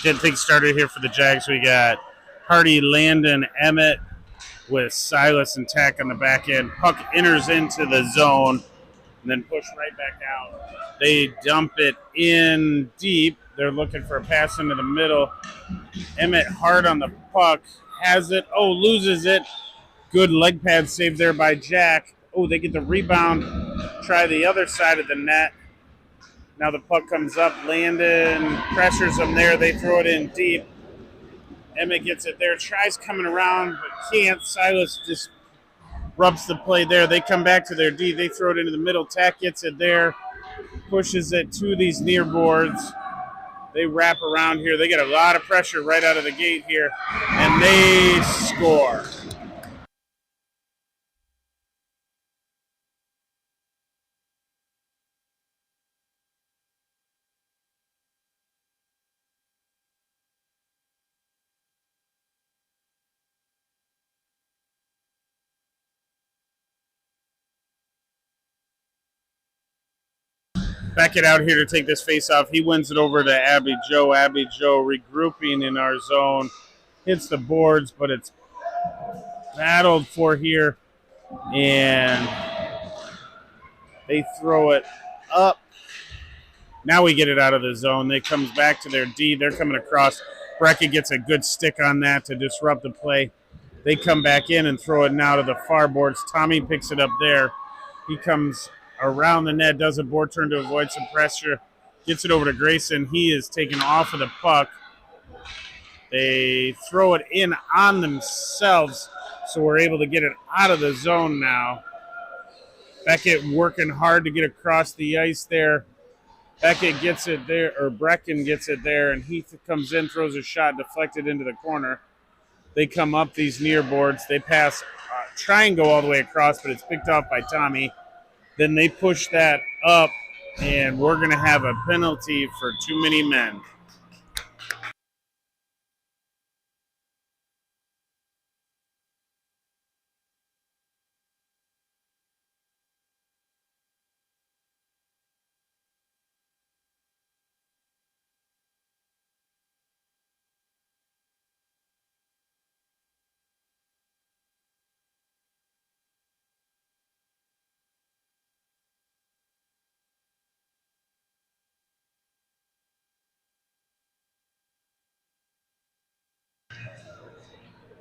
Get things started here for the Jags. We got Hardy, Landon, Emmett with Silas and Tack on the back end. Puck enters into the zone and then push right back out. They dump it in deep. They're looking for a pass into the middle. Emmett hard on the puck. Has it. Oh, loses it. Good leg pad save there by Jack. Oh, they get the rebound. Try the other side of the net. Now the puck comes up. Landon pressures them there. They throw it in deep. Emmett gets it there. Tries coming around, but can't. Silas just rubs the play there. They come back to their D. They throw it into the middle. Tack gets it there. Pushes it to these near boards. They wrap around here. They get a lot of pressure right out of the gate here. And they score. Back it out here to take this face off. He wins it over to Abby Joe. Abby Joe regrouping in our zone. Hits the boards, but it's battled for here. And they throw it up. Now we get it out of the zone. They comes back to their D. They're coming across. Brecken gets a good stick on that to disrupt the play. They come back in and throw it now to the far boards. Tommy picks it up there. He comes around the net, does a board turn to avoid some pressure, gets it over to Grayson. He is taken off of the puck. They throw it in on themselves, so we're able to get it out of the zone now. Beckett working hard to get across the ice there. Beckett gets it there, or Brecken gets it there, and Heath comes in, throws a shot, deflected into the corner. They come up these near boards. They pass, try and go all the way across, but it's picked off by Tommy. Then they push that up, and we're going to have a penalty for too many men.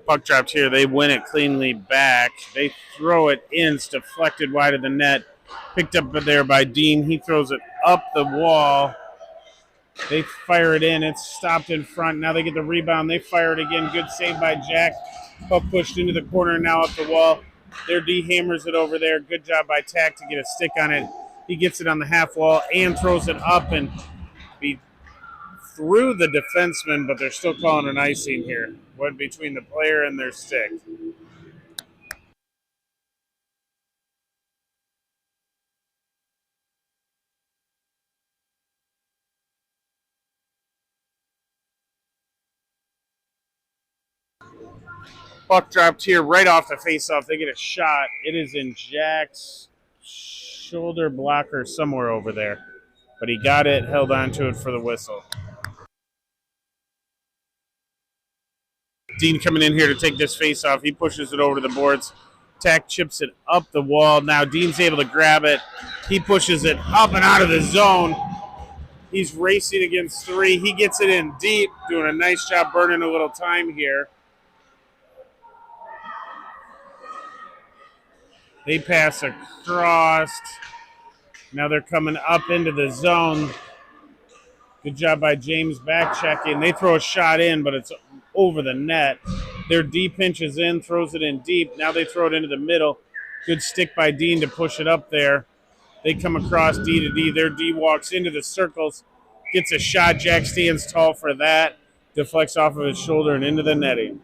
Puck dropped here. They win it cleanly back. They throw it in. It's deflected wide of the net. Picked up there by Dean. He throws it up the wall. They fire it in. It's stopped in front. Now they get the rebound. They fire it again. Good save by Jack. Puck pushed into the corner now up the wall. Their D hammers it over there. Good job by Tack to get a stick on it. He gets it on the half wall and throws it up and be through the defenseman, but they're still calling an icing here. One between the player and their stick. Puck dropped here right off the face-off. They get a shot. It is in Jack's shoulder blocker somewhere over there. But he got it, held on to it for the whistle. Dean coming in here to take this face-off. He pushes it over to the boards. Tack chips it up the wall. Now Dean's able to grab it. He pushes it up and out of the zone. He's racing against three. He gets it in deep, doing a nice job burning a little time here. They pass across. Now they're coming up into the zone. Good job by James back checking. They throw a shot in, but it's over the net. Their D pinches in, throws it in deep. Now they throw it into the middle. Good stick by Dean to push it up there. They come across D to D. Their D walks into the circles, gets a shot. Jack stands tall for that. Deflects off of his shoulder and into the netting.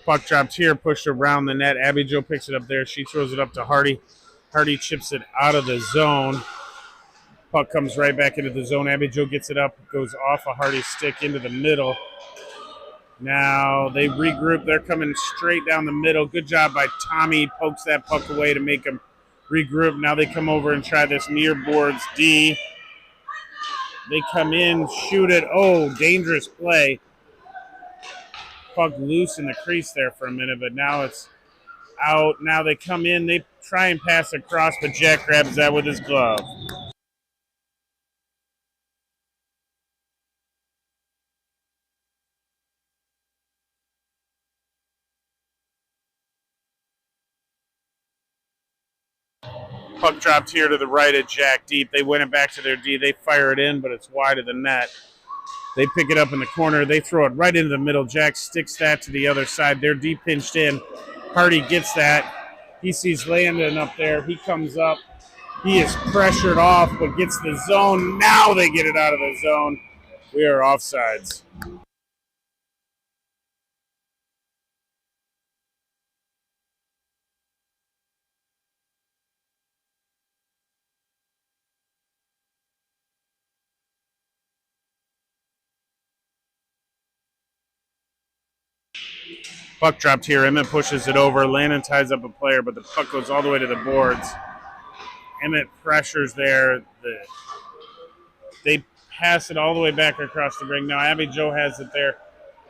Puck dropped here, pushed around the net. Abby Jo picks it up there. She throws it up to Hardy. Hardy chips it out of the zone. Puck comes right back into the zone. Abby Jo gets it up, goes off a Hardy stick into the middle. Now they regroup. They're coming straight down the middle. Good job by Tommy. Pokes that puck away to make them regroup. Now they come over and try this near boards D. They come in, shoot it. Oh, dangerous play. Puck loose in the crease there for a minute, but now it's out. Now they come in. They try and pass across, but Jack grabs that with his glove. Puck dropped here to the right at Jack deep. They win it back to their D. They fire it in, but it's wide of the net. They pick it up in the corner. They throw it right into the middle. Jack sticks that to the other side. They're deep pinched in. Hardy gets that. He sees Landon up there. He comes up. He is pressured off, but gets the zone. Now they get it out of the zone. We are offsides. Puck dropped here. Emmett pushes it over. Landon ties up a player, but the puck goes all the way to the boards. Emmett pressures there. They pass it all the way back across the ring. Now Abby Jo has it there.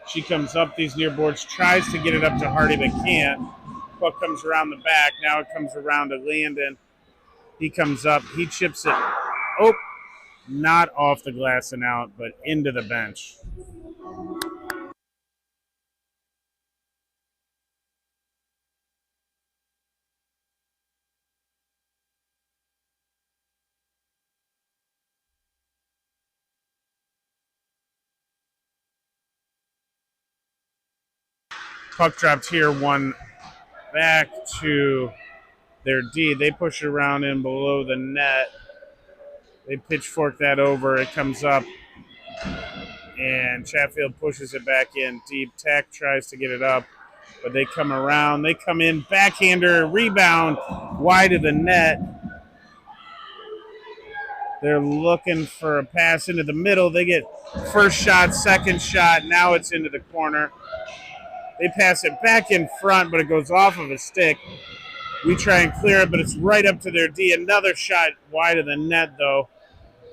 She comes up these near boards, tries to get it up to Hardy, but can't. Puck comes around the back. Now it comes around to Landon. He comes up. He chips it. Oh, not off the glass and out, but into the bench. Puck dropped here, one back to their D. They push it around in below the net. They pitchfork that over. It comes up, and Chatfield pushes it back in deep. Tack tries to get it up, but they come around. They come in, backhander, rebound, wide of the net. They're looking for a pass into the middle. They get first shot, second shot. Now it's into the corner. They pass it back in front, but it goes off of a stick. We try and clear it, but it's right up to their D. Another shot wide of the net, though.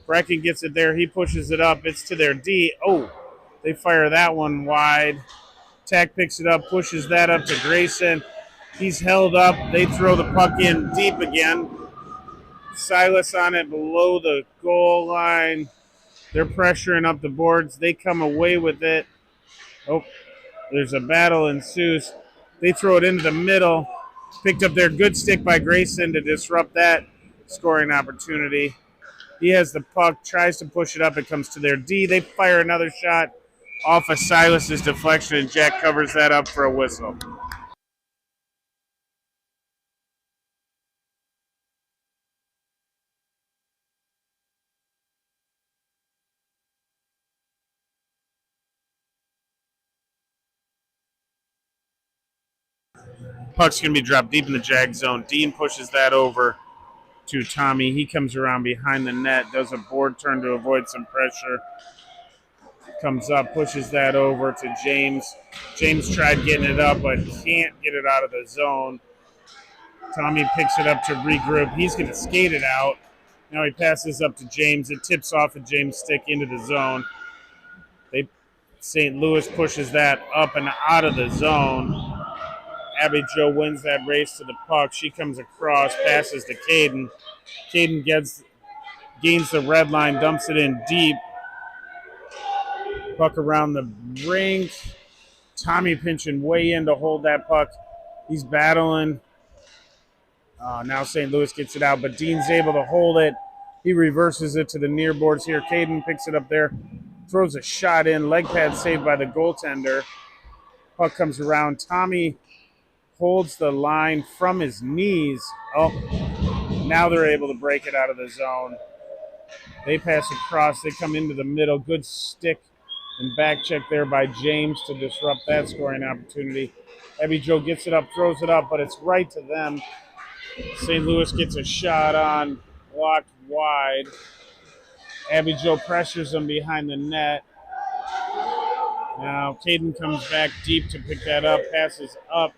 Brecken gets it there. He pushes it up. It's to their D. Oh, they fire that one wide. Tack picks it up, pushes that up to Grayson. He's held up. They throw the puck in deep again. Silas on it below the goal line. They're pressuring up the boards. They come away with it. Oh, there's a battle ensues. They throw it into the middle. Picked up their good stick by Grayson to disrupt that scoring opportunity. He has the puck, tries to push it up. It comes to their D. They fire another shot off of Silas's deflection, and Jack covers that up for a whistle. Puck's going to be dropped deep in the Jag zone. Dean pushes that over to Tommy. He comes around behind the net, does a board turn to avoid some pressure. Comes up, pushes that over to James. James tried getting it up, but can't get it out of the zone. Tommy picks it up to regroup. He's going to skate it out. Now he passes up to James. It tips off a James stick into the zone. St. Louis pushes that up and out of the zone. Abby Jo wins that race to the puck. She comes across, passes to Caden. Caden gains the red line, dumps it in deep. Puck around the rink. Tommy pinching way in to hold that puck. He's battling. Now St. Louis gets it out, but Dean's able to hold it. He reverses it to the near boards here. Caden picks it up there, throws a shot in. Leg pad saved by the goaltender. Puck comes around. Tommy holds the line from his knees. Oh, now they're able to break it out of the zone. They pass across. They come into the middle. Good stick and back check there by James to disrupt that scoring opportunity. Abby Jo gets it up, throws it up, but it's right to them. St. Louis gets a shot on, blocked wide. Abby Jo pressures him behind the net. Now Caden comes back deep to pick that up, passes up,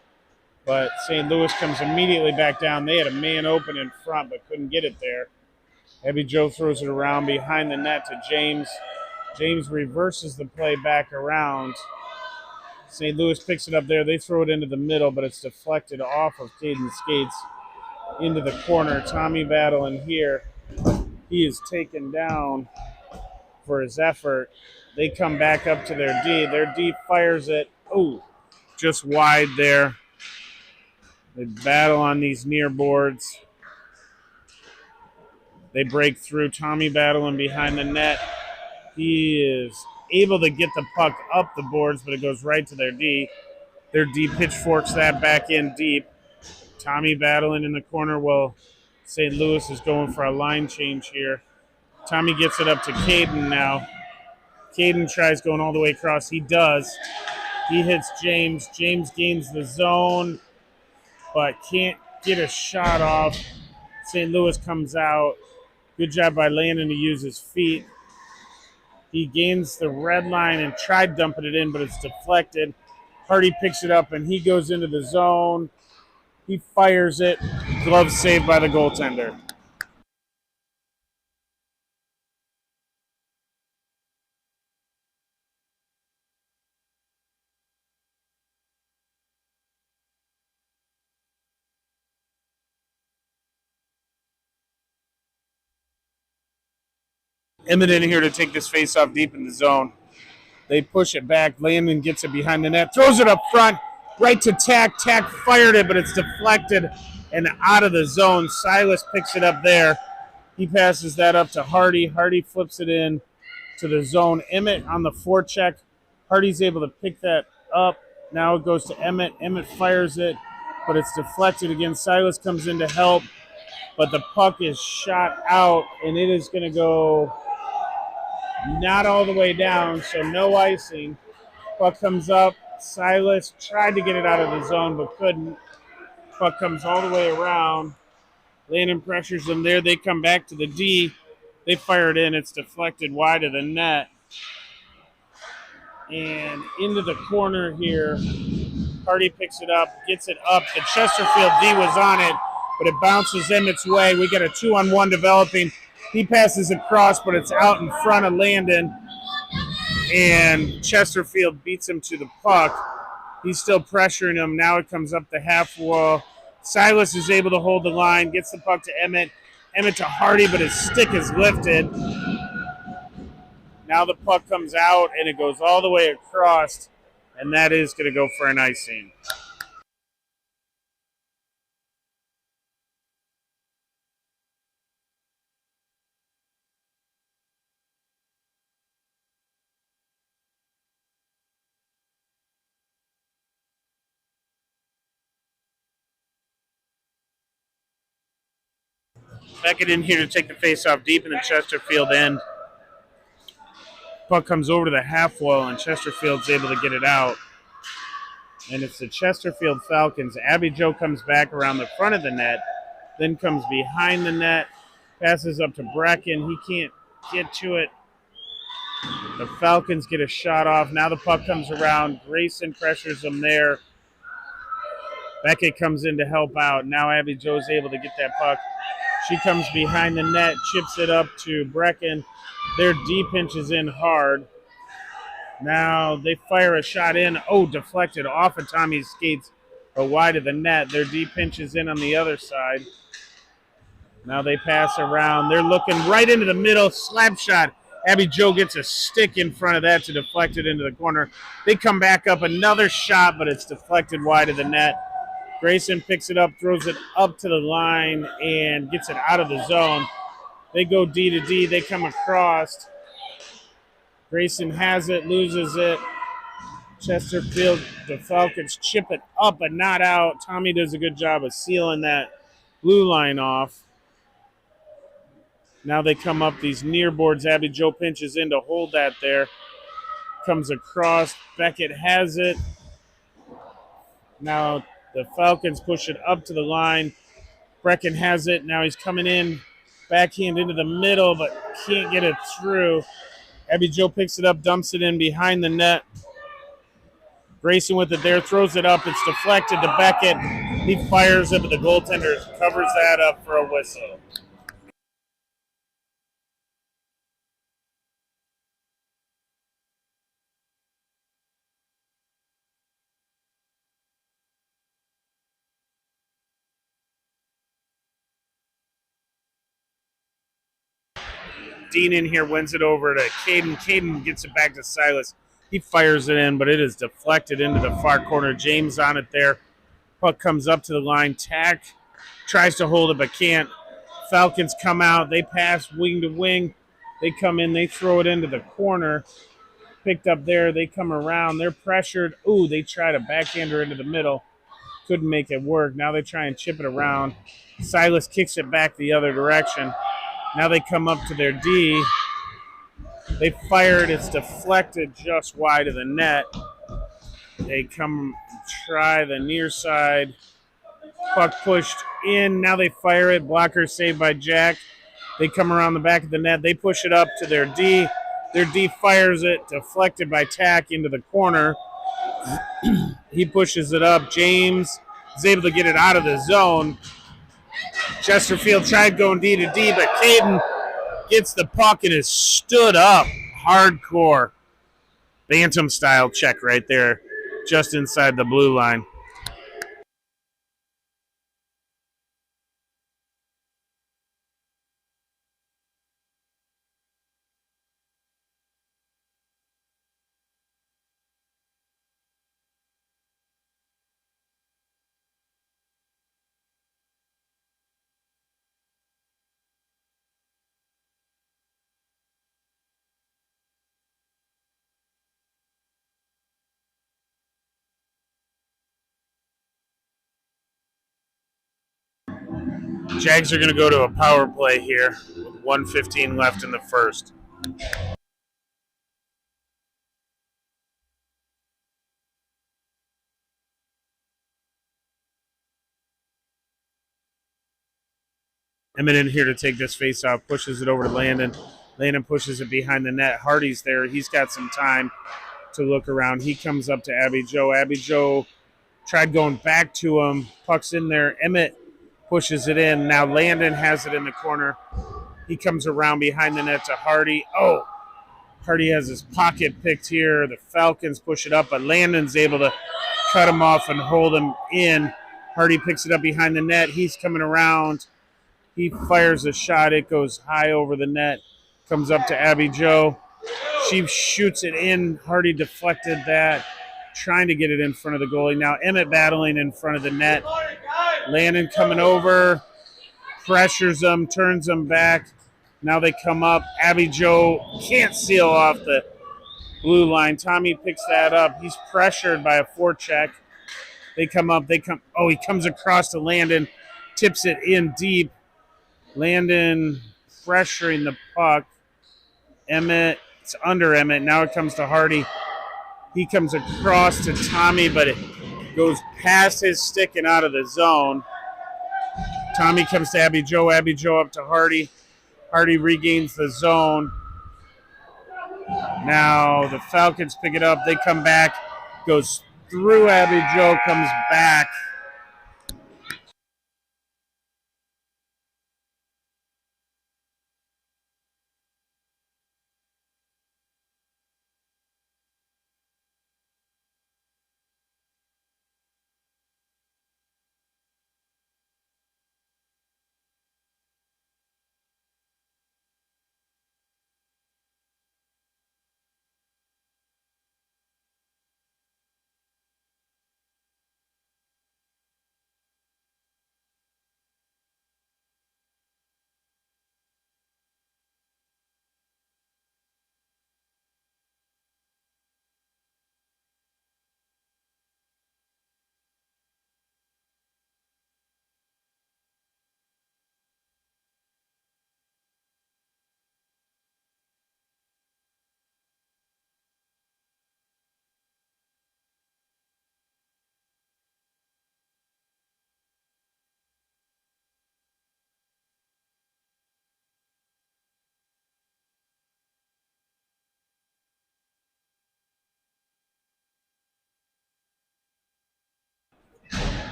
but St. Louis comes immediately back down. They had a man open in front but couldn't get it there. Abby Jo throws it around behind the net to James. James reverses the play back around. St. Louis picks it up there. They throw it into the middle, but it's deflected off of Caden's skates into the corner. Tommy battling here. He is taken down for his effort. They come back up to their D. Their D fires it. Oh, just wide there. They battle on these near boards. They break through. Tommy battling behind the net. He is able to get the puck up the boards, but it goes right to their D. Their D pitchforks that back in deep. Tommy battling in the corner while St. Louis is going for a line change here. Tommy gets it up to Caden now. Caden tries going all the way across. He does. He hits James. James gains the zone, but can't get a shot off. St. Louis comes out. Good job by Landon to use his feet. He gains the red line and tried dumping it in, but it's deflected. Hardy picks it up, and he goes into the zone. He fires it. Glove saved by the goaltender. Emmett in here to take this face off deep in the zone. They push it back. Landon gets it behind the net, throws it up front, right to Tack. Tack fired it, but it's deflected and out of the zone. Silas picks it up there. He passes that up to Hardy. Hardy flips it in to the zone. Emmett on the forecheck. Hardy's able to pick that up. Now it goes to Emmett. Emmett fires it, but it's deflected again. Silas comes in to help, but the puck is shot out, and it is going to go not all the way down, so no icing. Puck comes up. Silas tried to get it out of the zone, but couldn't. Puck comes all the way around. Landon pressures them there. They come back to the D. They fire it in. It's deflected wide of the net. And into the corner here. Hardy picks it up, gets it up. The Chesterfield D was on it, but it bounces Emmett's way. We got a 2-on-1 developing. He passes across, but it's out in front of Landon. And Chesterfield beats him to the puck. He's still pressuring him. Now it comes up the half wall. Silas is able to hold the line, gets the puck to Emmett. Emmett to Hardy, but his stick is lifted. Now the puck comes out, and it goes all the way across, and that is going to go for an icing. Beckett in here to take the face-off deep in the Chesterfield end. Puck comes over to the half wall, and Chesterfield's able to get it out. And it's the Chesterfield Falcons. Abby Jo comes back around the front of the net, then comes behind the net, passes up to Brecken. He can't get to it. The Falcons get a shot off. Now the puck comes around. Grayson pressures them there. Beckett comes in to help out. Now Abby Jo's able to get that puck. She comes behind the net, chips it up to Brecken. Their D pinches in hard. Now they fire a shot in. Oh, deflected off of Tommy's skates, but wide of the net. Their D pinches in on the other side. Now they pass around. They're looking right into the middle. Slap shot. Abby Jo gets a stick in front of that to deflect it into the corner. They come back up another shot, but it's deflected wide of the net. Grayson picks it up, throws it up to the line, and gets it out of the zone. They go D to D. They come across. Grayson has it, loses it. Chesterfield, the Falcons chip it up but not out. Tommy does a good job of sealing that blue line off. Now they come up these near boards. Abby Jo pinches in to hold that there. Comes across. Beckett has it. Now the Falcons push it up to the line. Brecken has it. Now he's coming in Backhand into the middle, but can't get it through. Abby Joe picks it up, dumps it in behind the net. Grayson with it there, throws it up. It's deflected to Beckett. He fires it, but the goaltender covers that up for a whistle. Dean in here wins it over to Caden. Caden gets it back to Silas. He fires it in, but it is deflected into the far corner. James on it there. Puck comes up to the line. Tack tries to hold it, but can't. Falcons come out. They pass wing to wing. They come in. They throw it into the corner. Picked up there. They come around. They're pressured. Ooh, they try to backhander into the middle. Couldn't make it work. Now they try and chip it around. Silas kicks it back the other direction. Now they come up to their D. They fire it. It's deflected just wide of the net. They come try the near side. Puck pushed in. Now they fire it. Blocker saved by Jack. They come around the back of the net. They push it up to their D. Their D fires it. Deflected by Tack into the corner. He pushes it up. James is able to get it out of the zone. Chesterfield tried going D to D, but Caden gets the puck and is stood up hardcore. Bantam style check right there, just inside the blue line. Jags are going to go to a power play here with 1:15 left in the first. Emmett in here to take this face off, pushes it over to Landon. Landon pushes it behind the net. Hardy's there. He's got some time to look around. He comes up to Abby Joe. Abby Joe tried going back to him. Puck's in there. Emmett pushes it in. Now Landon has it in the corner. He comes around behind the net to Hardy. Oh, Hardy has his pocket picked here. The Falcons push it up, but Landon's able to cut him off and hold him in. Hardy picks it up behind the net. He's coming around. He fires a shot. It goes high over the net. Comes up to Abby Joe. She shoots it in. Hardy deflected that, trying to get it in front of the goalie. Now Emmett battling in front of the net. Landon coming over, pressures them, turns them back. Now they come up. Abby Joe can't seal off the blue line. Tommy picks that up. He's pressured by a forecheck. They come up. Oh, he comes across to Landon, tips it in deep. Landon pressuring the puck. It's under Emmett. Now it comes to Hardy. He comes across to Tommy, but it goes past his stick and out of the zone. Tommy comes to Abby Joe. Abby Joe up to Hardy. Hardy regains the zone. Now the Falcons pick it up. They come back. Goes through Abby Joe. Comes back.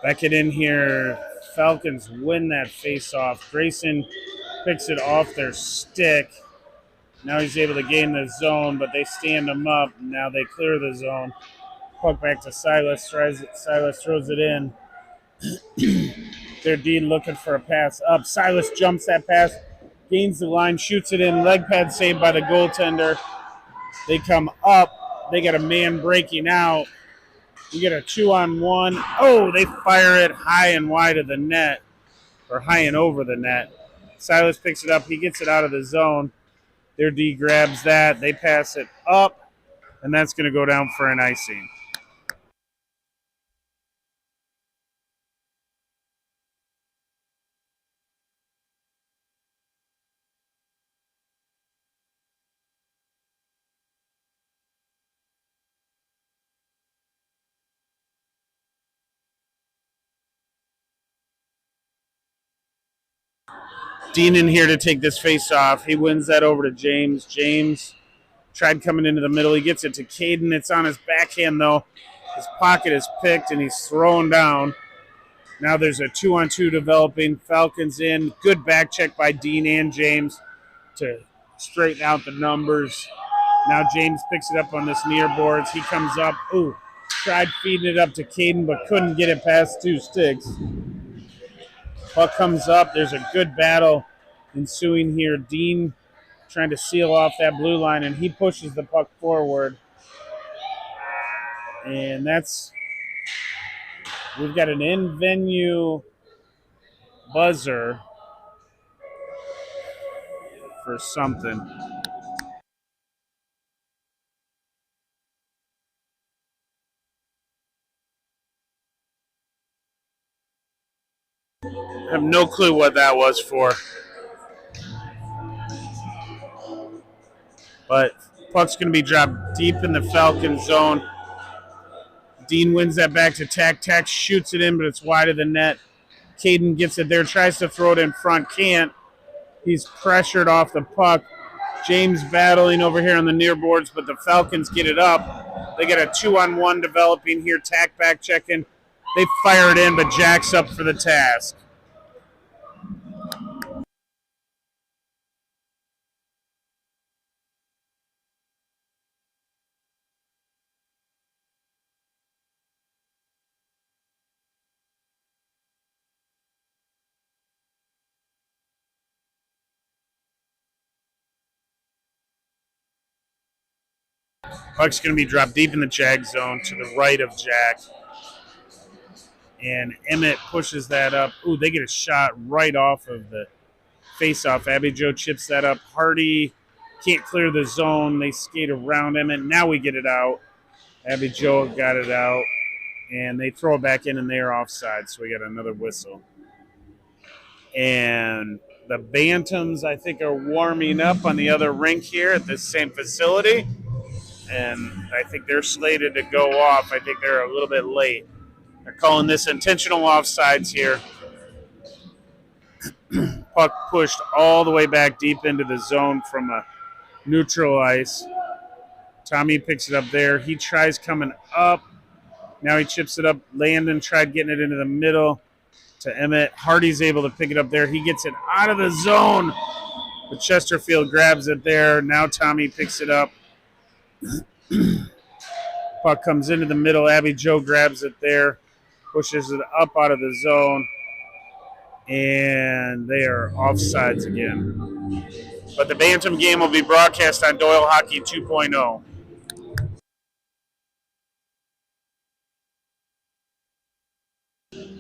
Back it in here. Falcons win that face-off. Grayson picks it off their stick. Now he's able to gain the zone, but they stand him up. Now they clear the zone. Puck back to Silas. Silas throws it in. Their D looking for a pass up. Silas jumps that pass, gains the line, shoots it in. Leg pad saved by the goaltender. They come up. They got a man breaking out. You get a 2-on-1. Oh, they fire it high and wide of the net, or high and over the net. Silas picks it up. He gets it out of the zone. Their D grabs that. They pass it up, and that's going to go down for an icing. Dean in here to take this face off. He wins that over to James. James tried coming into the middle. He gets it to Caden. It's on his backhand, though. His pocket is picked, and he's thrown down. Now there's a 2-on-2 developing. Falcons in. Good back check by Dean and James to straighten out the numbers. Now James picks it up on this near boards. He comes up. Ooh, tried feeding it up to Caden, but couldn't get it past two sticks. Puck comes up. There's a good battle ensuing here. Dean trying to seal off that blue line, and he pushes the puck forward. And we've got an in-venue buzzer for something. I have no clue what that was for. But puck's going to be dropped deep in the Falcon zone. Dean wins that back to Tack. Tack shoots it in, but it's wide of the net. Caden gets it there, tries to throw it in front, can't. He's pressured off the puck. James battling over here on the near boards, but the Falcons get it up. They get a 2-on-1 developing here. Tack back checking. They fire it in, but Jack's up for the task. Puck's going to be dropped deep in the Jag zone to the right of Jack. And Emmett pushes that up. Ooh, they get a shot right off of the face-off. Abby Joe chips that up. Hardy can't clear the zone. They skate around Emmett. Now we get it out. Abby Joe got it out. And they throw it back in, and they are offside. So we got another whistle. And the Bantams, I think, are warming up on the other rink here at this same facility. And I think they're slated to go off. I think they're a little bit late. They're calling this intentional offsides here. Puck pushed all the way back deep into the zone from a neutral ice. Tommy picks it up there. He tries coming up. Now he chips it up. Landon tried getting it into the middle to Emmett. Hardy's able to pick it up there. He gets it out of the zone. But Chesterfield grabs it there. Now Tommy picks it up. Puck comes into the middle. Abby Joe grabs it there. Pushes it up out of the zone. And they are offsides again. But the Bantam game will be broadcast on Doyle Hockey 2.0.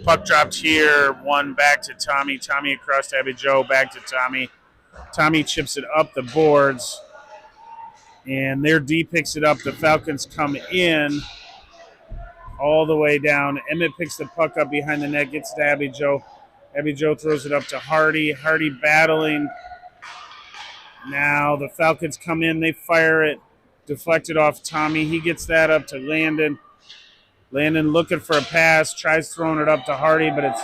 Puck dropped here. One back to Tommy. Tommy across to Abby Joe. Back to Tommy. Tommy chips it up the boards. And their D picks it up. The Falcons come in all the way down. Emmett picks the puck up behind the net. Gets to Abby Joe. Abby Joe throws it up to Hardy. Hardy battling. Now the Falcons come in. They fire it. Deflected off Tommy. He gets that up to Landon. Landon looking for a pass. Tries throwing it up to Hardy, but it's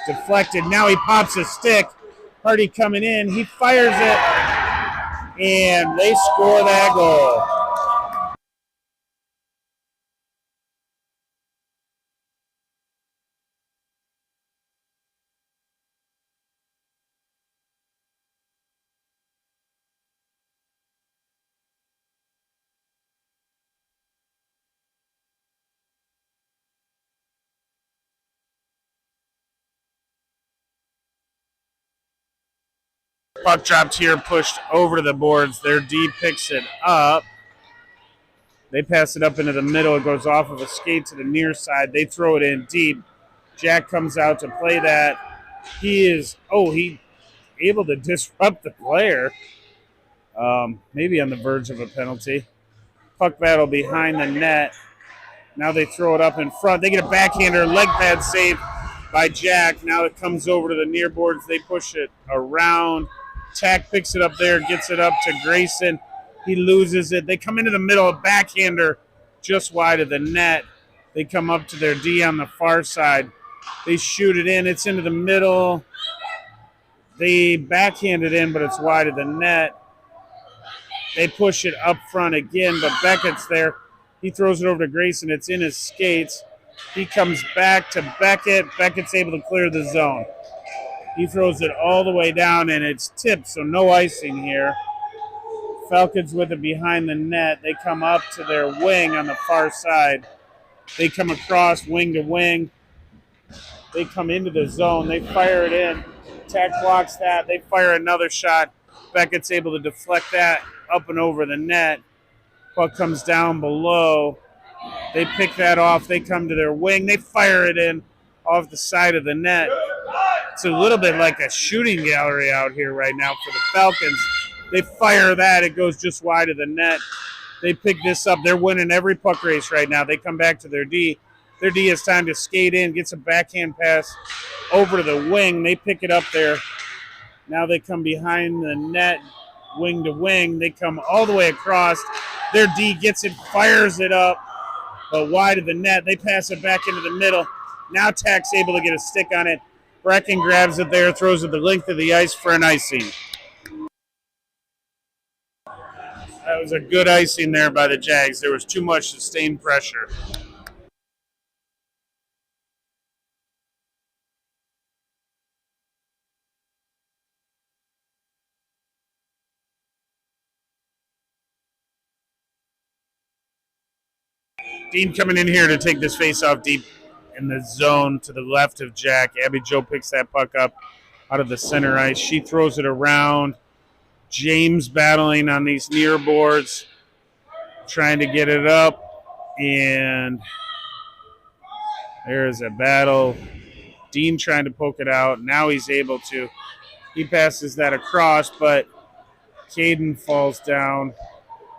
deflected. Now he pops a stick. Hardy coming in. He fires it. And they score that goal. Puck dropped here, pushed over to the boards. Their D picks it up. They pass it up into the middle. It goes off of a skate to the near side. They throw it in deep. Jack comes out to play that. He able to disrupt the player. Maybe on the verge of a penalty. Puck battle behind the net. Now they throw it up in front. They get a backhander, leg pad save by Jack. Now it comes over to the near boards. They push it around. Tack picks it up there, gets it up to Grayson. He loses it. They come into the middle, a backhander just wide of the net. They come up to their D on the far side. They shoot it in. It's into the middle. They backhand it in, but it's wide of the net. They push it up front again, but Beckett's there. He throws it over to Grayson. It's in his skates. He comes back to Beckett. Beckett's able to clear the zone. He throws it all the way down, and it's tipped, so no icing here. Falcons with it behind the net. They come up to their wing on the far side. They come across wing to wing. They come into the zone. They fire it in. Tack blocks that. They fire another shot. Beckett's able to deflect that up and over the net. Puck comes down below. They pick that off. They come to their wing. They fire it in off the side of the net. It's a little bit like a shooting gallery out here right now for the Falcons. They fire that. It goes just wide of the net. They pick this up. They're winning every puck race right now. They come back to their D. Their D has time to skate in, gets a backhand pass over to the wing. They pick it up there. Now they come behind the net, wing to wing. They come all the way across. Their D gets it, fires it up, but wide of the net. They pass it back into the middle. Now Tack's able to get a stick on it. Brecken grabs it there, throws it the length of the ice for an icing. That was a good icing there by the Jags. There was too much sustained pressure. Dean coming in here to take this face-off deep in the zone to the left of Jack. Abby Jo picks that puck up out of the center ice. She throws it around. James battling on these near boards, trying to get it up, and there's a battle. Dean trying to poke it out. Now he's able to. He passes that across, but Caden falls down.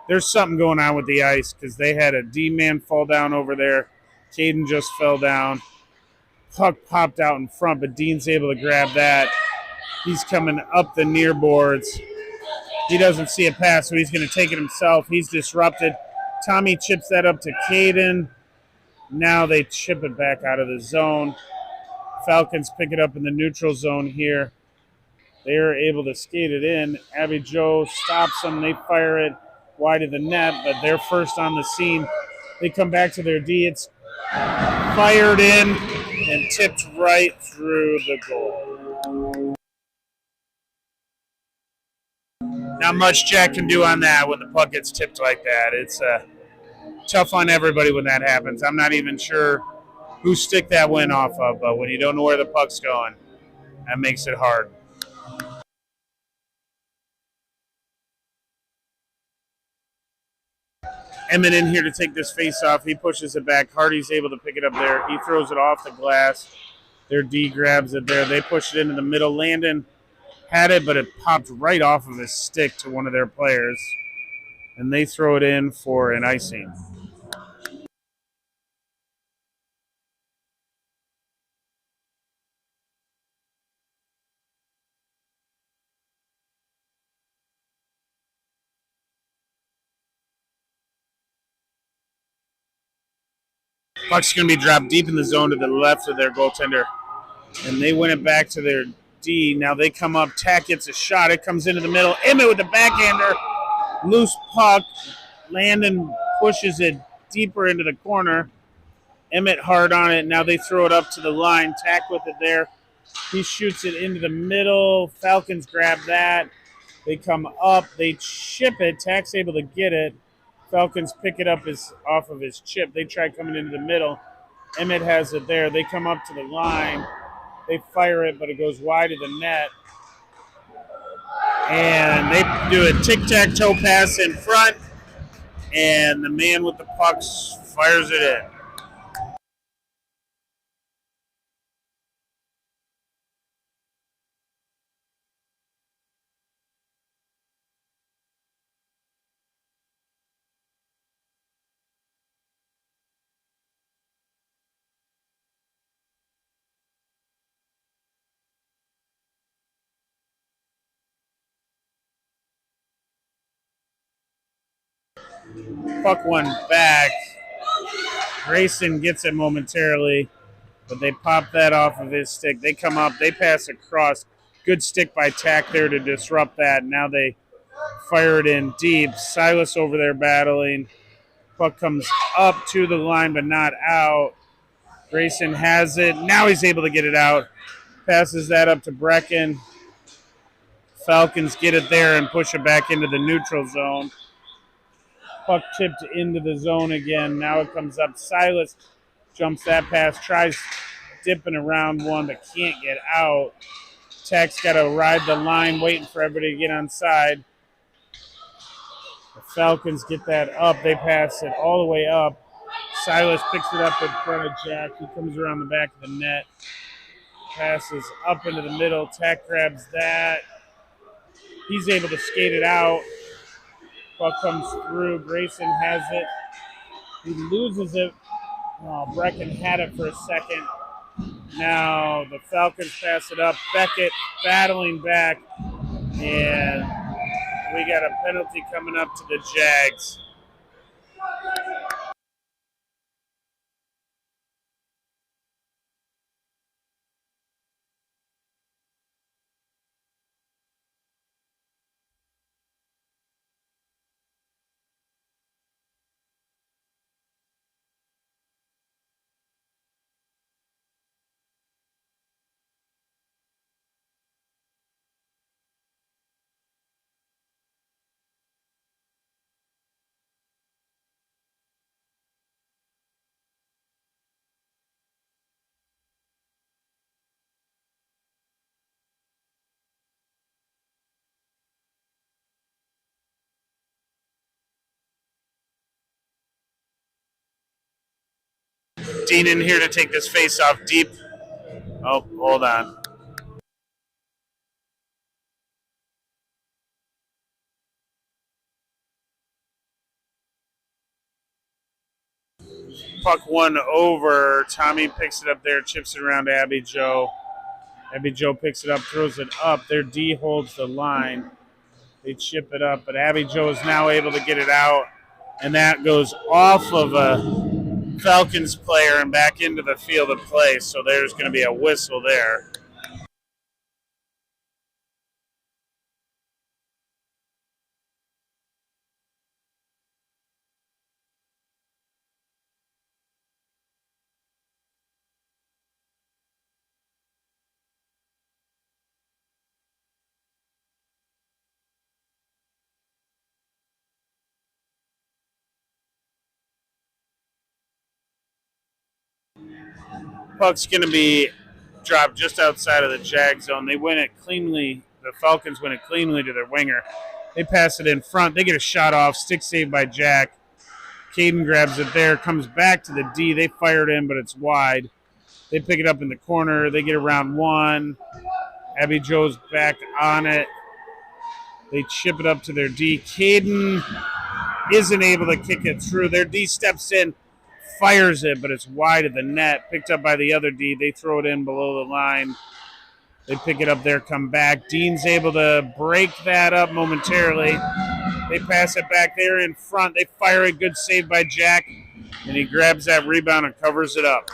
There's something going on with the ice because they had a D-man fall down over there. Caden just fell down. Puck popped out in front, but Dean's able to grab that. He's coming up the near boards. He doesn't see a pass, so he's going to take it himself. He's disrupted. Tommy chips that up to Caden. Now they chip it back out of the zone. Falcons pick it up in the neutral zone here. They are able to skate it in. Abby Jo stops them. They fire it wide of the net, but they're first on the scene. They come back to their D. It's fired in and tipped right through the goal. Not much Jack can do on that when the puck gets tipped like that. It's tough on everybody when that happens. I'm not even sure whose stick that went off of, but when you don't know where the puck's going, that makes it hard. Emmett in here to take this face off. He pushes it back. Hardy's able to pick it up there. He throws it off the glass. Their D grabs it there. They push it into the middle. Landon had it, but it popped right off of his stick to one of their players. And they throw it in for an icing. Puck's going to be dropped deep in the zone to the left of their goaltender. And they win it back to their D. Now they come up. Tack gets a shot. It comes into the middle. Emmett with the backhander. Loose puck. Landon pushes it deeper into the corner. Emmett hard on it. Now they throw it up to the line. Tack with it there. He shoots it into the middle. Falcons grab that. They come up. They chip it. Tack's able to get it. Falcons pick it up off of his chip. They try coming into the middle. Emmett has it there. They come up to the line. They fire it, but it goes wide of the net. And they do a tic-tac-toe pass in front, and the man with the pucks fires it in. Puck one back. Grayson gets it momentarily, but they pop that off of his stick. They come up, they pass across. Good stick by Tack there to disrupt that. Now they fire it in deep. Silas over there battling. Puck comes up to the line, but not out. Grayson has it. Now he's able to get it out. Passes that up to Brecken. Falcons get it there and push it back into the neutral zone. Puck tipped into the zone again. Now it comes up. Silas jumps that pass, tries dipping around one, but can't get out. Tech's got to ride the line, waiting for everybody to get on side. The Falcons get that up. They pass it all the way up. Silas picks it up in front of Jack. He comes around the back of the net. Passes up into the middle. Tech grabs that. He's able to skate it out. Puck comes through. Grayson has it. He loses it. Oh, Brecken had it for a second. Now the Falcons pass it up. Beckett battling back. And we got a penalty coming up to the Jags. Dean in here to take this face off deep. Oh, hold on. Puck one over. Tommy picks it up there, chips it around to Abby Joe. Abby Joe picks it up, throws it up. Their D holds the line. They chip it up, but Abby Joe is now able to get it out, and that goes off of a Falcons player and back into the field of play, so there's going to be a whistle there. Puck's going to be dropped just outside of the Jag zone. They win it cleanly. The Falcons win it cleanly to their winger. They pass it in front. They get a shot off. Stick saved by Jack. Caden grabs it there. Comes back to the D. They fire it in, but it's wide. They pick it up in the corner. They get around one. Abby Joe's back on it. They chip it up to their D. Caden isn't able to kick it through. Their D steps in, fires it, but it's wide of the net. Picked up by the other D. They throw it in below the line. They pick it up there, come back. Dean's able to break that up momentarily. They pass it back there in front. They fire it. Good save by Jack. And he grabs that rebound and covers it up.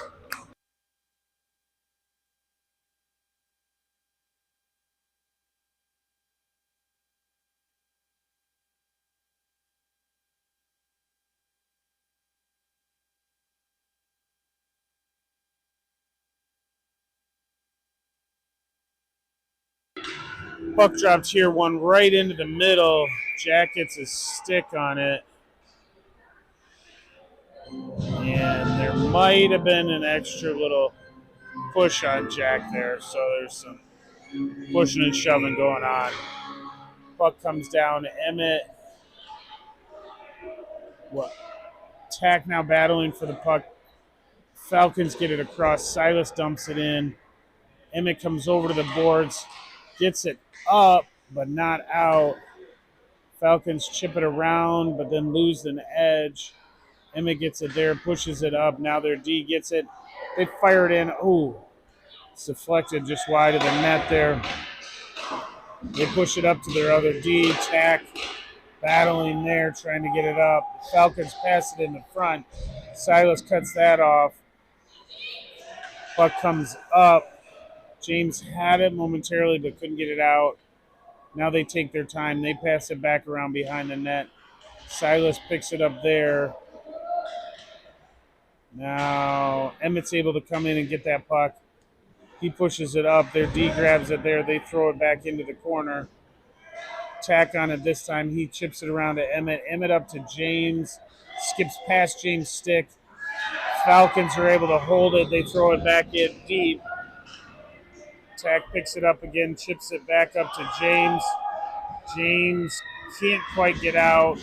Puck drops here, one right into the middle. Jack gets his stick on it. And there might have been an extra little push on Jack there. So there's some pushing and shoving going on. Puck comes down. Emmett. What? Tack now battling for the puck. Falcons get it across. Silas dumps it in. Emmett comes over to the boards. Gets it up, but not out. Falcons chip it around, but then lose an edge. Emmett gets it there, pushes it up. Now their D gets it. They fire it in. Ooh, it's deflected just wide of the net there. They push it up to their other D. Tack battling there, trying to get it up. The Falcons pass it in the front. Silas cuts that off. Puck comes up. James had it momentarily, but couldn't get it out. Now they take their time. They pass it back around behind the net. Silas picks it up there. Now Emmett's able to come in and get that puck. He pushes it up. Their D grabs it there. They throw it back into the corner. Tack on it this time. He chips it around to Emmett. Emmett up to James. Skips past James' stick. Falcons are able to hold it. They throw it back in deep. Tack picks it up again, chips it back up to James. James can't quite get out.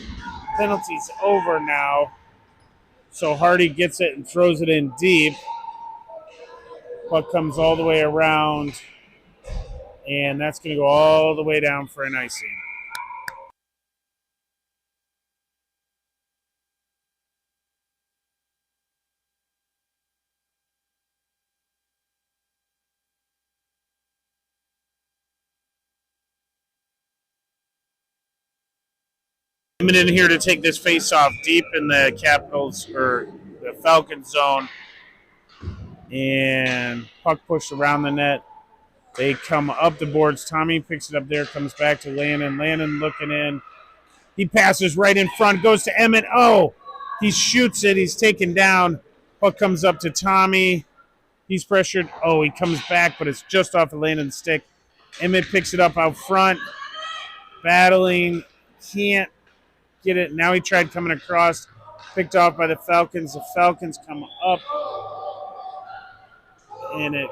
Penalty's over now. So Hardy gets it and throws it in deep. Puck comes all the way around. And that's going to go all the way down for an icing. Coming in here to take this face-off deep in the Capitals or the Falcons zone. And puck pushed around the net. They come up the boards. Tommy picks it up there, comes back to Landon. Landon looking in. He passes right in front, goes to Emmett. Oh, he shoots it. He's taken down. Puck comes up to Tommy. He's pressured. Oh, he comes back, but it's just off of Landon's stick. Emmett picks it up out front. Battling. Can't get it. Now he tried coming across. Picked off by the Falcons. The Falcons come up. And it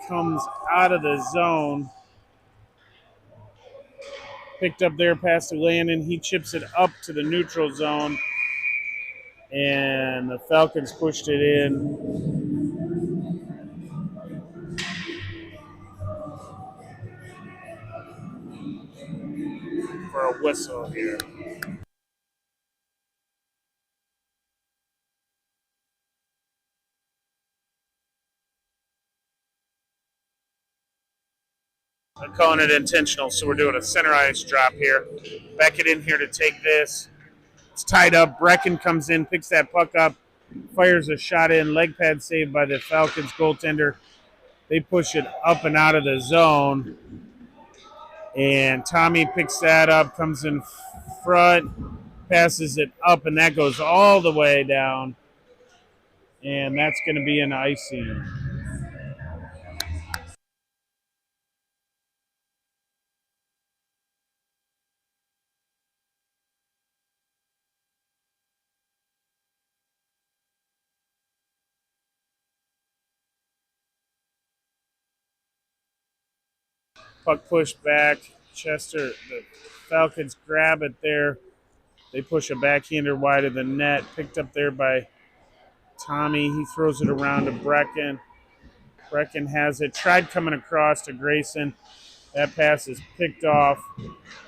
comes out of the zone. Picked up there past to Landon. He chips it up to the neutral zone. And the Falcons pushed it in. For a whistle here. I'm calling it intentional, so we're doing a center ice drop here. Beckett in here to take this. It's tied up. Brecken comes in, picks that puck up, fires a shot in. Leg pad saved by the Falcons goaltender. They push it up and out of the zone. And Tommy picks that up, comes in front, passes it up, and that goes all the way down. And that's going to be an icing. Puck pushed back. Chester, the Falcons grab it there. They push a backhander wide of the net. Picked up there by Tommy. He throws it around to Brecken. Brecken has it. Tried coming across to Grayson. That pass is picked off.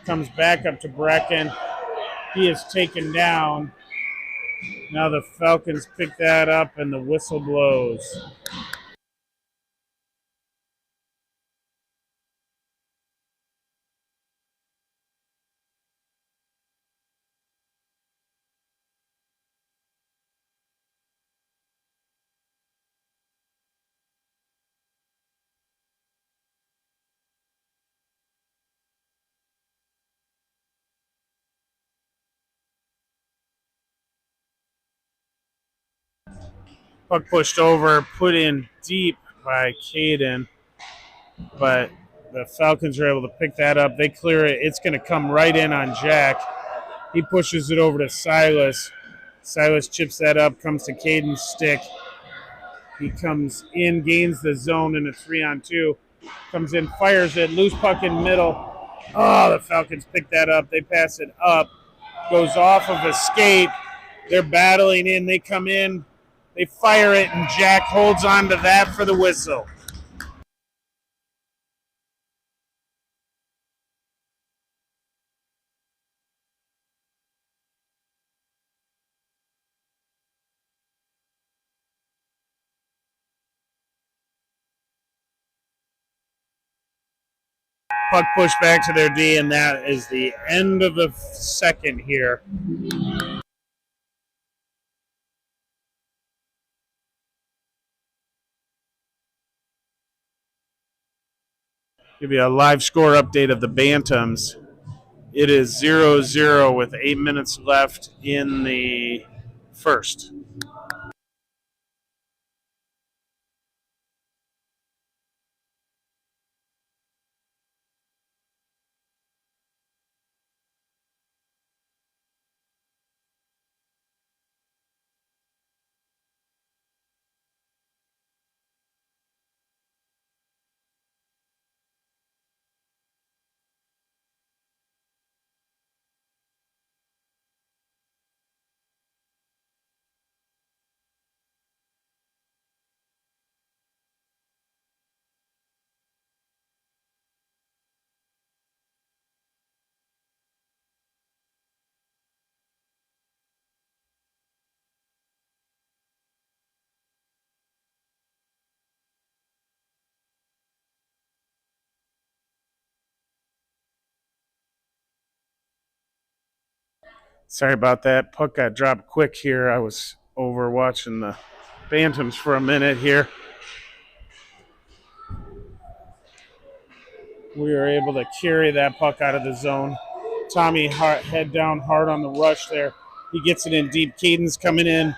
Comes back up to Brecken. He is taken down. Now the Falcons pick that up and the whistle blows. Puck pushed over, put in deep by Caden, but the Falcons are able to pick that up. They clear it. It's going to come right in on Jack. He pushes it over to Silas. Silas chips that up, comes to Caden's stick. He comes in, gains the zone in a 3-on-2. Comes in, fires it, loose puck in middle. Oh, the Falcons pick that up. They pass it up. Goes off of a skate. They're battling in. They come in. They fire it, and Jack holds on to that for the whistle. Puck pushed back to their D, and that is the end of the second here. Give you a live score update of the Bantams. It is 0-0 with 8 minutes left in the first. Sorry about that. Puck got dropped quick here. I was over watching the Bantams for a minute here. We were able to carry that puck out of the zone. Tommy head down hard on the rush there. He gets it in deep. Caden's coming in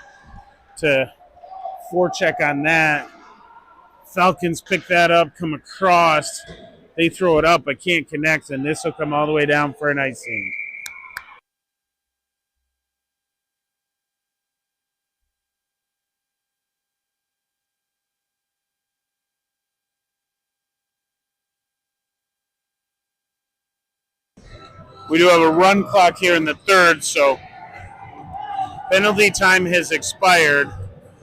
to forecheck on that. Falcons pick that up, come across. They throw it up but can't connect, and this will come all the way down for an icing. We do have a run clock here in the third, so penalty time has expired.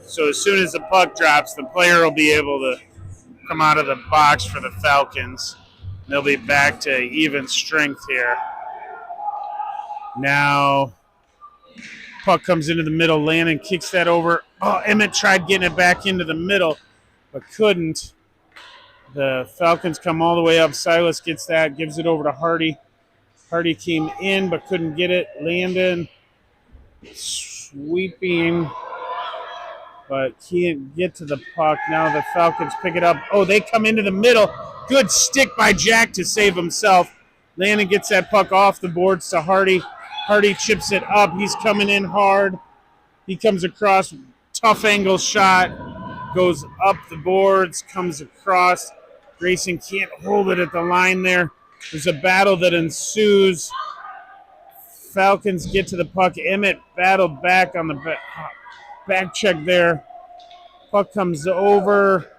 So as soon as the puck drops, the player will be able to come out of the box for the Falcons. They'll be back to even strength here. Now, puck comes into the middle. Landon kicks that over. Oh, Emmett tried getting it back into the middle, but couldn't. The Falcons come all the way up. Silas gets that, gives it over to Hardy. Hardy came in but couldn't get it. Landon sweeping, but can't get to the puck. Now the Falcons pick it up. Oh, they come into the middle. Good stick by Jack to save himself. Landon gets that puck off the boards to Hardy. Hardy chips it up. He's coming in hard. He comes across. Tough angle shot. Goes up the boards. Comes across. Grayson can't hold it at the line there. There's a battle that ensues. Falcons get to the puck. Emmett battled back on the back check there. Puck comes over.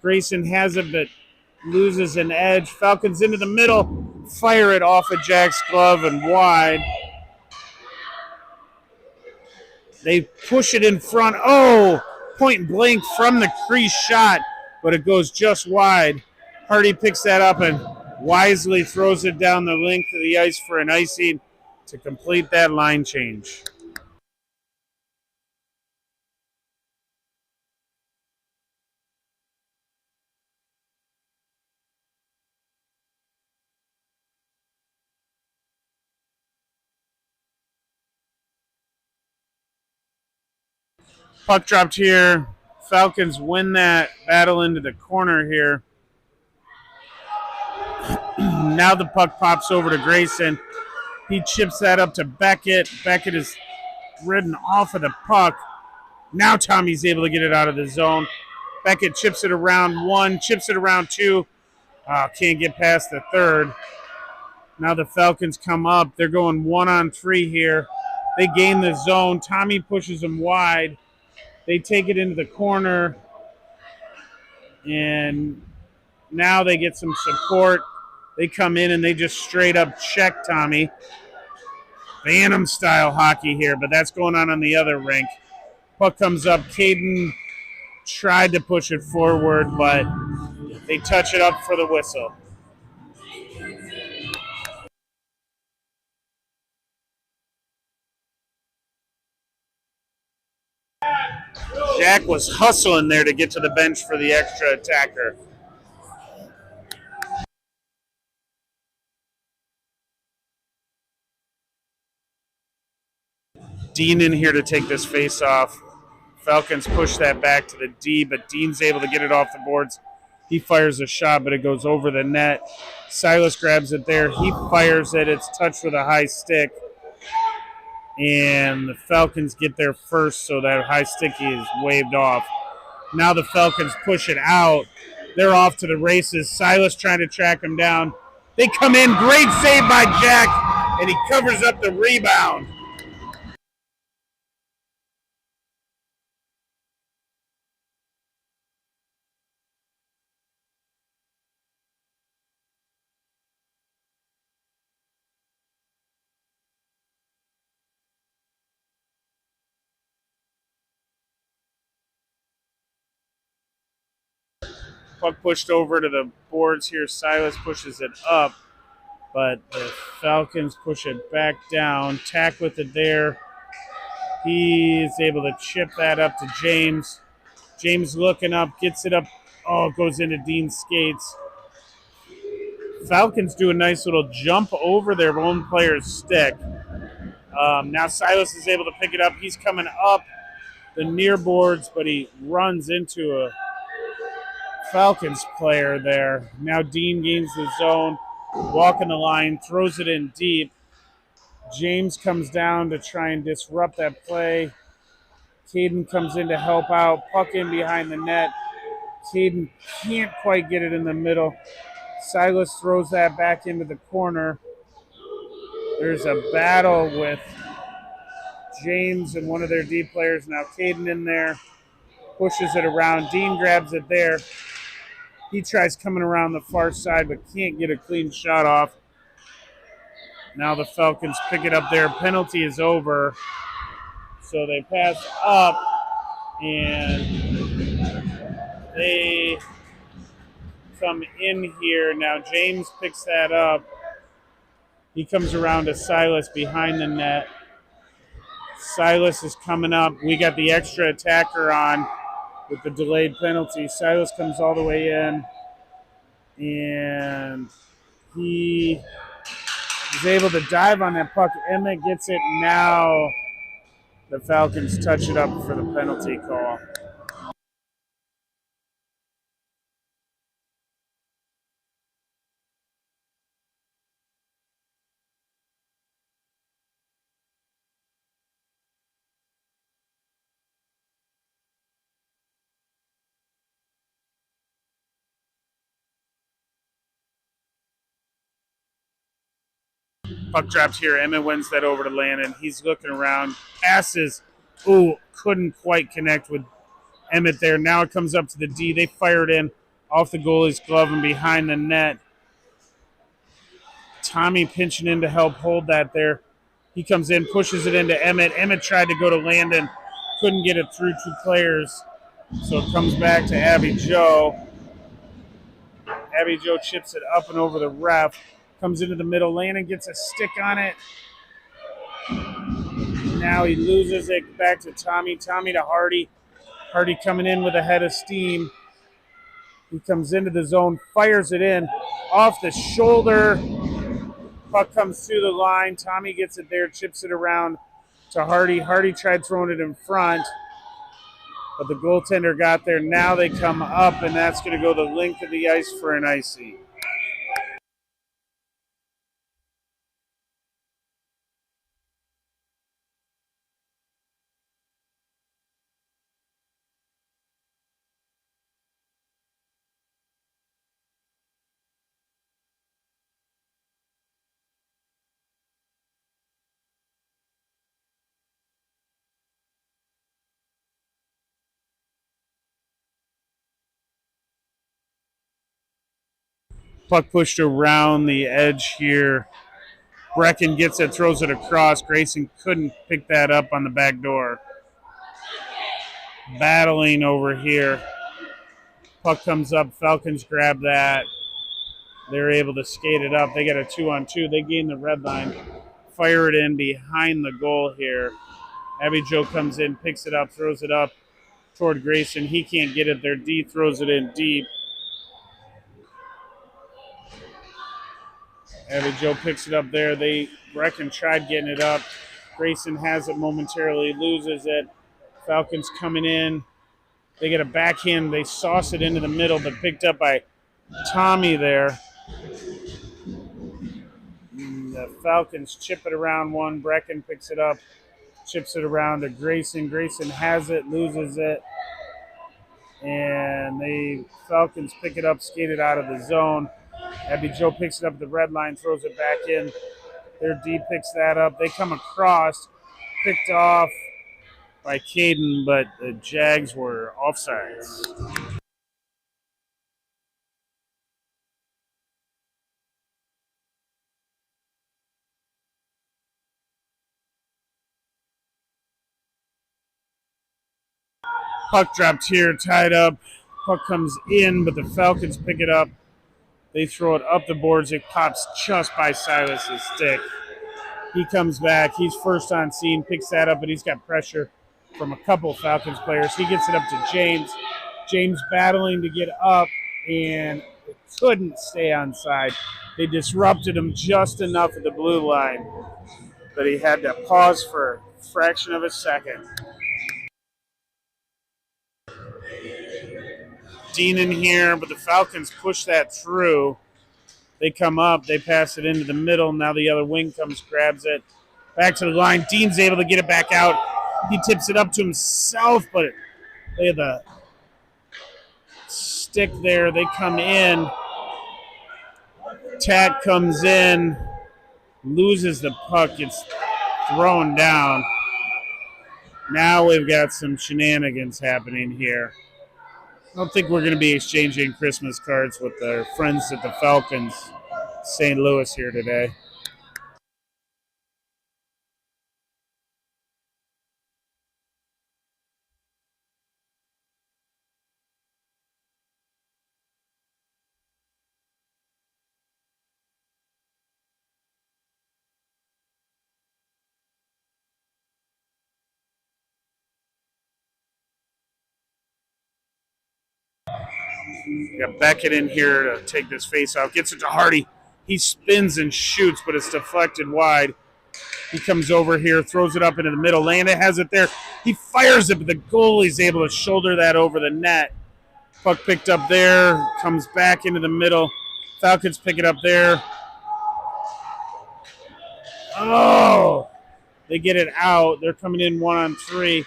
Grayson has it, but loses an edge. Falcons into the middle. Fire it off of Jack's glove and wide. They push it in front. Oh, point blank from the crease shot, but it goes just wide. Hardy picks that up and wisely throws it down the length of the ice for an icing to complete that line change. Puck dropped here. Falcons win that battle into the corner here. Now the puck pops over to Grayson. He chips that up to Beckett. Beckett is ridden off of the puck. Now Tommy's able to get it out of the zone. Beckett chips it around one, chips it around two. Can't get past the third. Now the Falcons come up. They're going 1-on-3 here. They gain the zone. Tommy pushes them wide. They take it into the corner. And now they get some support. They come in and they just straight up check Tommy. Phantom style hockey here, but that's going on the other rink. Puck comes up. Caden tried to push it forward, but they touch it up for the whistle. Jack was hustling there to get to the bench for the extra attacker. Dean in here to take this face off. Falcons push that back to the D, but Dean's able to get it off the boards. He fires a shot, but it goes over the net. Silas grabs it there. He fires it. It's touched with a high stick. And the Falcons get there first, so that high sticky is waved off. Now the Falcons push it out. They're off to the races. Silas trying to track them down. They come in. Great save by Jack, and he covers up the rebound. Puck pushed over to the boards here. Silas pushes it up, but the Falcons push it back down. Tack with it there. He's able to chip that up to James. James looking up, gets it up. Oh, it goes into Dean's skates. Falcons do a nice little jump over their own player's stick. Now Silas is able to pick it up. He's coming up the near boards, but he runs into a Falcons player there. Now Dean gains the zone, walking the line, throws it in deep. James comes down to try and disrupt that play. Caden comes in to help out. Puck in behind the net. Caden can't quite get it in the middle. Silas throws that back into the corner. There's a battle with James and one of their D players. Now Caden in there, pushes it around. Dean grabs it there. He tries coming around the far side, but can't get a clean shot off. Now the Falcons pick it up there. Penalty is over. So they pass up, and they come in here. Now James picks that up. He comes around to Silas behind the net. Silas is coming up. We got the extra attacker on with the delayed penalty. Silas comes all the way in, and he is able to dive on that puck. Emmett gets it. Now the Falcons touch it up for the penalty call. Puck dropped here. Emmett wins that over to Landon. He's looking around. Passes. Ooh, couldn't quite connect with Emmett there. Now it comes up to the D. They fire it in off the goalie's glove and behind the net. Tommy pinching in to help hold that there. He comes in, pushes it into Emmett. Emmett tried to go to Landon. Couldn't get it through two players. So it comes back to Abby Joe. Abby Joe chips it up and over the ref. Comes into the middle. Landon gets a stick on it. Now he loses it back to Tommy. Tommy to Hardy. Hardy coming in with a head of steam. He comes into the zone, fires it in off the shoulder. Puck comes through the line. Tommy gets it there, chips it around to Hardy. Hardy tried throwing it in front, but the goaltender got there. Now they come up, and that's going to go the length of the ice for an icy. Puck pushed around the edge here. Brecken gets it, throws it across. Grayson couldn't pick that up on the back door. Battling over here. Puck comes up. Falcons grab that. They're able to skate it up. They get a 2-on-2. They gain the red line. Fire it in behind the goal here. Abby Joe comes in, picks it up, throws it up toward Grayson. He can't get it there. D throws it in deep. Abby Joe picks it up there. Brecken tried getting it up. Grayson has it momentarily, loses it. Falcons coming in. They get a backhand. They sauce it into the middle, but picked up by Tommy there. The Falcons chip it around one. Brecken picks it up, chips it around to Grayson. Grayson has it, loses it. And the Falcons pick it up, skate it out of the zone. Abby Joe picks it up at the red line, throws it back in. Their D picks that up. They come across, picked off by Caden, but the Jags were offsides. Puck dropped here, tied up. Puck comes in, but the Falcons pick it up. They throw it up the boards. It pops just by Silas's stick. He comes back. He's first on scene, picks that up, but he's got pressure from a couple Falcons players. He gets it up to James. James battling to get up, and couldn't stay on side. They disrupted him just enough at the blue line, but he had to pause for a fraction of a second. Dean in here, but the Falcons push that through. They come up, they pass it into the middle. Now the other wing comes, grabs it. Back to the line. Dean's able to get it back out. He tips it up to himself, but they have the stick there. They come in. Tack comes in, loses the puck. It's thrown down. Now we've got some shenanigans happening here. I don't think we're going to be exchanging Christmas cards with our friends at the Falcons, St. Louis, here today. We got Beckett in here to take this face off. Gets it to Hardy. He spins and shoots, but it's deflected wide. He comes over here, throws it up into the middle. Landa has it there. He fires it, but the goalie's able to shoulder that over the net. Puck picked up there, comes back into the middle. Falcons pick it up there. Oh! They get it out. They're coming in 1-on-3.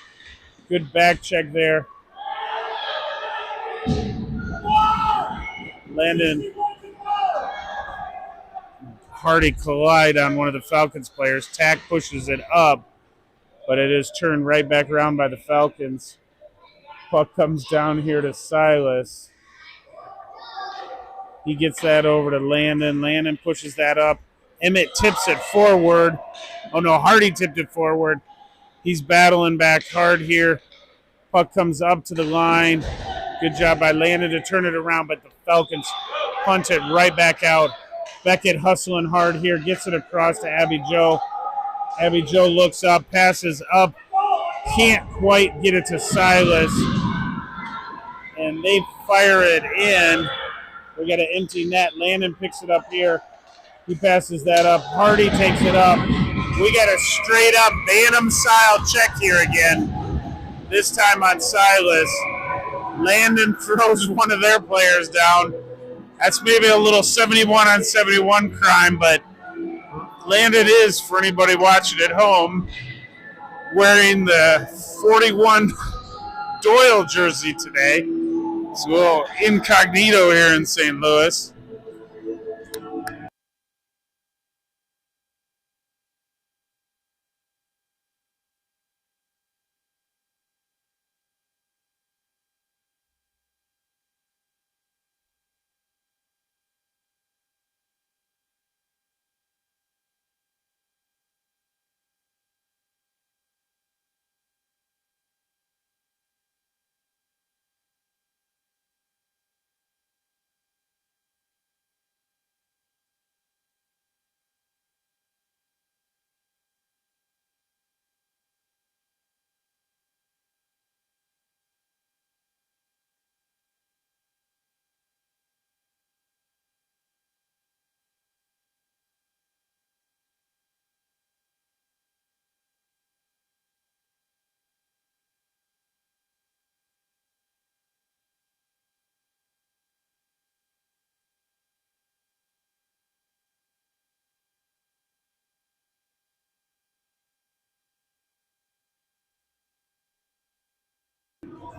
Good back check there. Landon Hardy collide on one of the Falcons players. Tack pushes it up, but it is turned right back around by the Falcons. Puck comes down here to Silas. He gets that over to Landon. Landon pushes that up. Emmett tips it forward. Oh, no, Hardy tipped it forward. He's battling back hard here. Puck comes up to the line. Good job by Landon to turn it around, but the Falcons punt it right back out. Beckett hustling hard here, gets it across to Abby Joe. Abby Joe looks up, passes up, can't quite get it to Silas. And they fire it in. We got an empty net. Landon picks it up here. He passes that up. Hardy takes it up. We got a straight up Bantam style check here again. This time on Silas. Landon throws one of their players down. That's maybe a little 71-on-71 crime, but Landon is, for anybody watching at home, wearing the 41 Doyle jersey today. It's a little incognito here in St. Louis.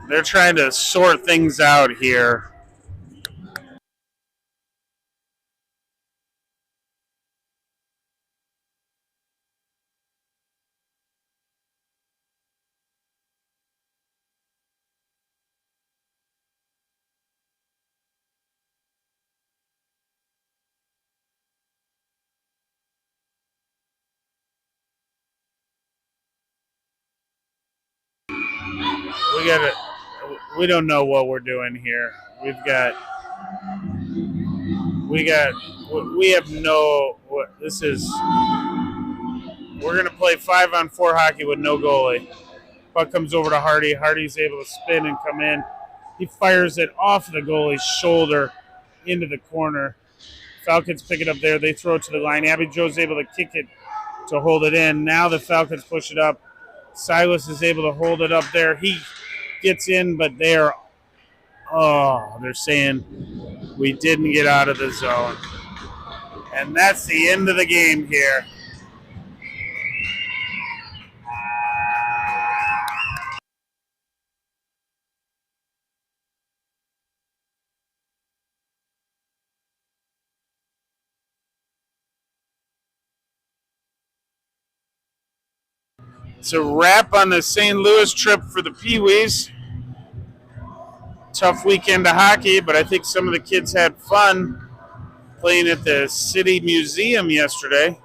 They're trying to sort things out here. We got to. We don't know what we're doing here. We have no. This is. We're gonna play 5-on-4 hockey with no goalie. Puck comes over to Hardy. Hardy's able to spin and come in. He fires it off the goalie's shoulder into the corner. Falcons pick it up there. They throw it to the line. Abby Joe's able to kick it to hold it in. Now the Falcons push it up. Silas is able to hold it up there. He gets in, but they're saying we didn't get out of the zone. And that's the end of the game here. It's a wrap on the St. Louis trip for the Pee Wees. Tough weekend of hockey, but I think some of the kids had fun playing at the City Museum yesterday.